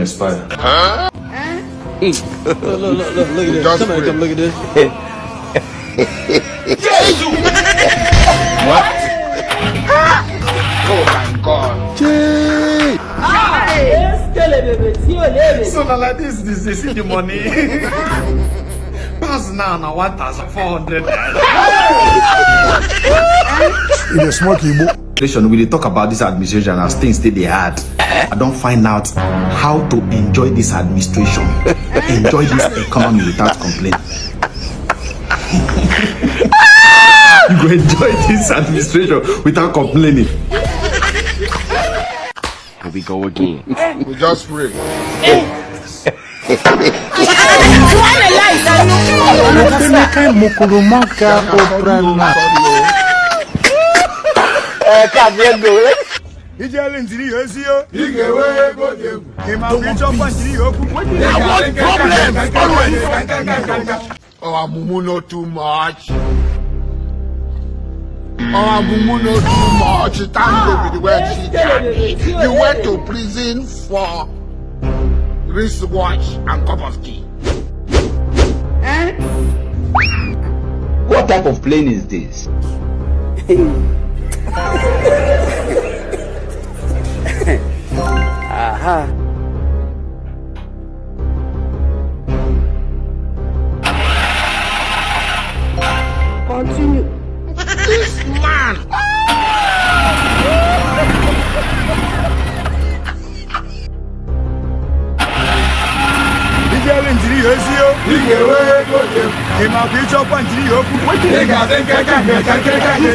expire. Look at this. Somebody come look at this. What? Oh my God. So now like this, they see the money. Pass now 1,400. In a smoky book. We dey talk about this administration as things they had. I don't find out how to enjoy this administration, enjoy this economy without complaining. You go enjoy this administration without complaining. Here we go again. We just pray. Oh, Mumu not too much. Oh, Mumu not too much. Thank you with the word she did. You went to prison for wristwatch and cup of tea. What type of plane is this? Continue. This man. He